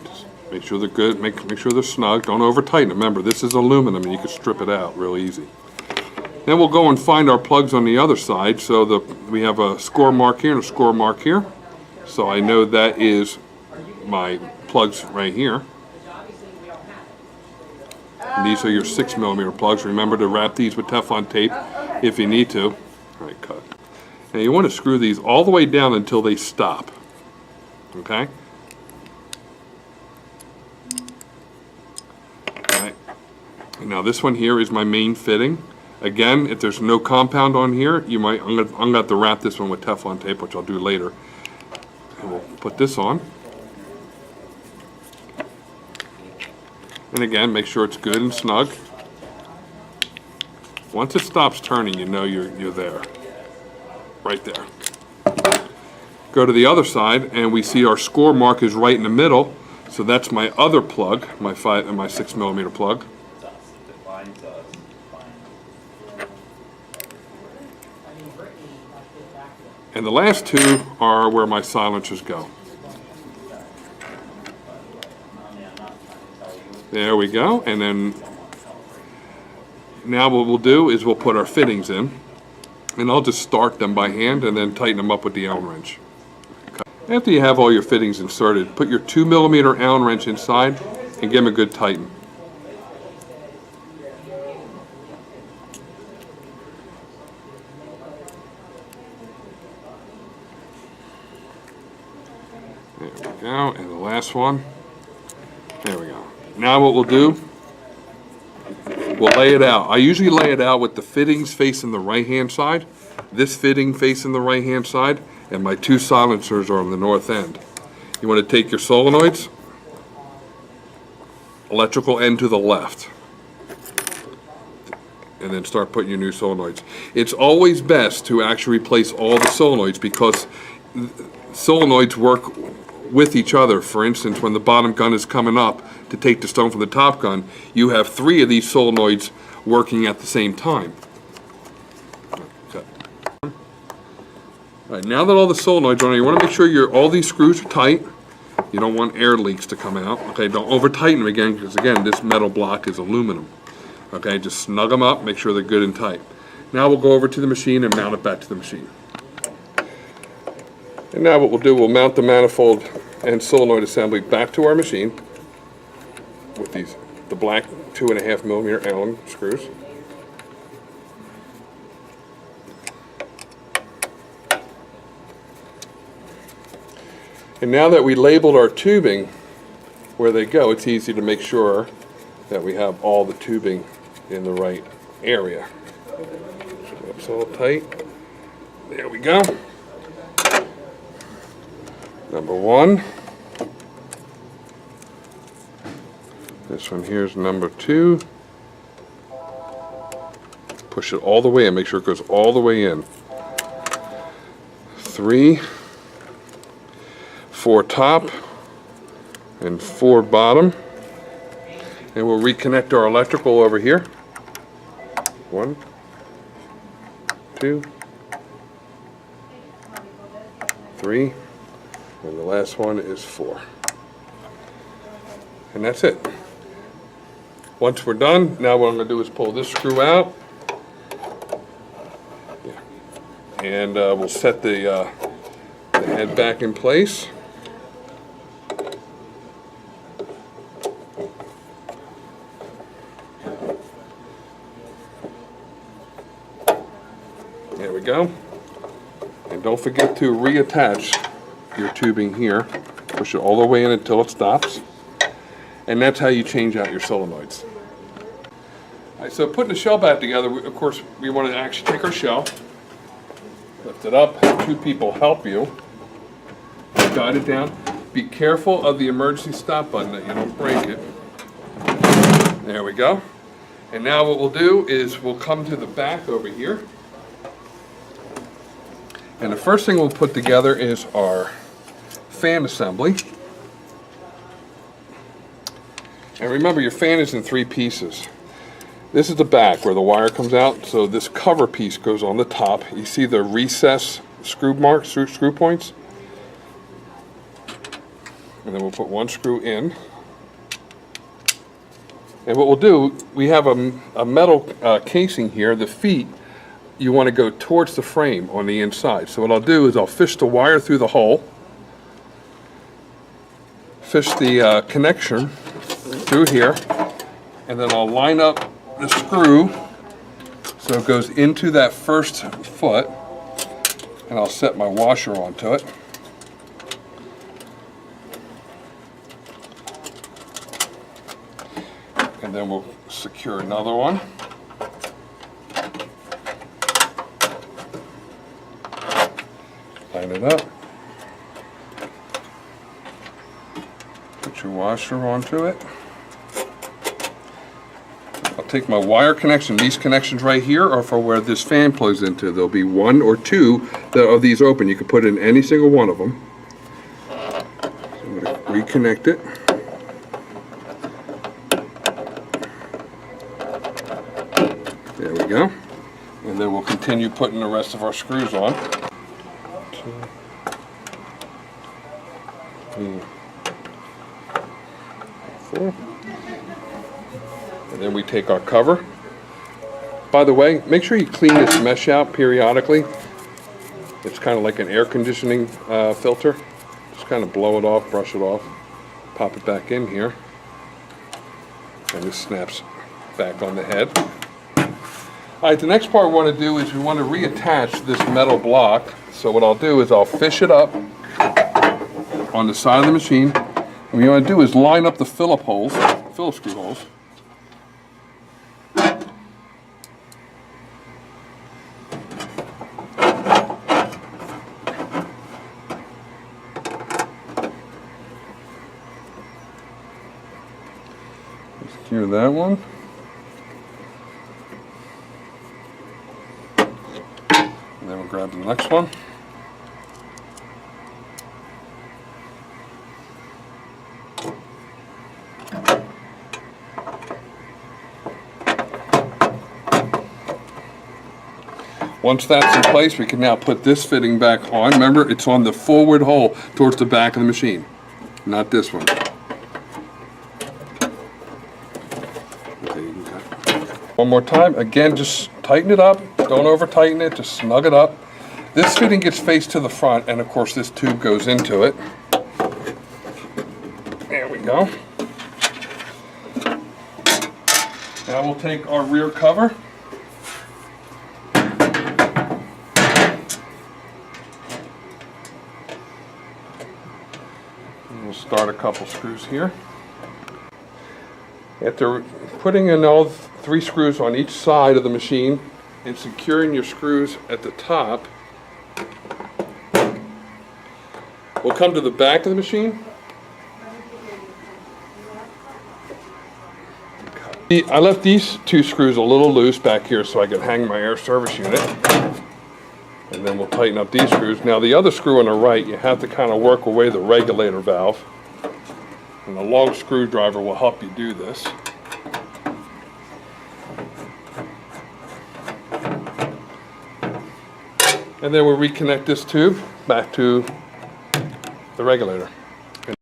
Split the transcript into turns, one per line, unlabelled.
Just make sure they're good, make sure they're snug. Don't over tighten them. Remember, this is aluminum and you can strip it out real easy. Then we'll go and find our plugs on the other side. So we have a score mark here and a score mark here. So I know that is my plugs right here. And these are your 6mm plugs. Remember to wrap these with Teflon tape if you need to. All right, cut. Now you want to screw these all the way down until they stop. Okay? All right. Now this one here is my main fitting. Again, if there's no compound on here, I'm going to have to wrap this one with Teflon tape, which I'll do later. And we'll put this on. And again, make sure it's good and snug. Once it stops turning, you know you're there. Right there. Go to the other side, and we see our score mark is right in the middle. So that's my other plug, my 6mm plug. And the last two are where my silencers go. There we go. And then now what we'll do is we'll put our fittings in. And I'll just start them by hand and then tighten them up with the Allen wrench. Okay. After you have all your fittings inserted, put your 2mm Allen wrench inside and give them a good tighten. There we go, and the last one. There we go. Now what we'll do, we'll lay it out. I usually lay it out with the fittings facing the right-hand side, this fitting facing the right-hand side, and my two silencers are on the north end. You want to take your solenoids, electrical end to the left, and then start putting your new solenoids. It's always best to actually replace all the solenoids because solenoids work with each other. For instance, when the bottom gun is coming up to take the stone from the top gun, you have 3 of these solenoids working at the same time. Okay. All right, now that all the solenoids are on, you want to make sure all these screws are tight. You don't want air leaks to come out. Okay, don't over tighten them again because again, this metal block is aluminum. Okay, just snug them up, make sure they're good and tight. Now we'll go over to the machine and mount it back to the machine. And now what we'll do, we'll mount the manifold and solenoid assembly back to our machine with the black 2.5mm Allen screws. And now that we labeled our tubing where they go, it's easy to make sure that we have all the tubing in the right area. So that's all tight. There we go. Number 1. This one here is number 2. Push it all the way in. Make sure it goes all the way in. 3, 4 top, and 4 bottom. And we'll reconnect our electrical over here. 1, 2, 3. And the last one is 4. And that's it. Once we're done, now what I'm going to do is pull this screw out. Yeah. And we'll set the head back in place. There we go. And don't forget to reattach your tubing here. Push it all the way in until it stops. And that's how you change out your solenoids. All right, so putting the shell back together, of course, we want to actually take our shell, lift it up, 2 people help you, guide it down. Be careful of the emergency stop button that you don't break it. There we go. And now what we'll do is we'll come to the back over here. And the first thing we'll put together is our fan assembly. And remember, your fan is in 3 pieces. This is the back where the wire comes out, so this cover piece goes on the top. You see the recess screw marks, screw points? And then we'll put one screw in. And what we'll do, we have a metal casing here. The feet, you want to go towards the frame on the inside. So what I'll do is I'll fish the wire through the hole, fish the connection through here, and then I'll line up the screw so it goes into that first foot, and I'll set my washer onto it. And then we'll secure another one. Line it up. Put your washer onto it. I'll take my wire connection. These connections right here are for where this fan plugs into. There'll be one or two of these open. You can put in any single one of them. So I'm going to reconnect it. There we go. And then we'll continue putting the rest of our screws on. 2, 3, 4. And then we take our cover. By the way, make sure you clean this mesh out periodically. It's kind of like an air conditioning filter. Just kind of blow it off, brush it off, pop it back in here. And this snaps back on the head. All right, the next part we want to do is we want to reattach this metal block. So what I'll do is I'll fish it up on the side of the machine. And what you want to do is line up the Phillips screw holes. Secure that one. And then we'll grab the next one. Once that's in place, we can now put this fitting back on. Remember, it's on the forward hole towards the back of the machine, not this one. One more time, again, just tighten it up. Don't over tighten it, just snug it up. This fitting gets faced to the front, and of course this tube goes into it. There we go. Now we'll take our rear cover. And we'll start a couple screws here. After putting in all 3 screws on each side of the machine and securing your screws at the top, we'll come to the back of the machine. I left these 2 screws a little loose back here so I could hang my air service unit. And then we'll tighten up these screws. Now the other screw on the right, you have to kind of work away the regulator valve. And the long screwdriver will help you do this. And then we'll reconnect this tube back to the regulator.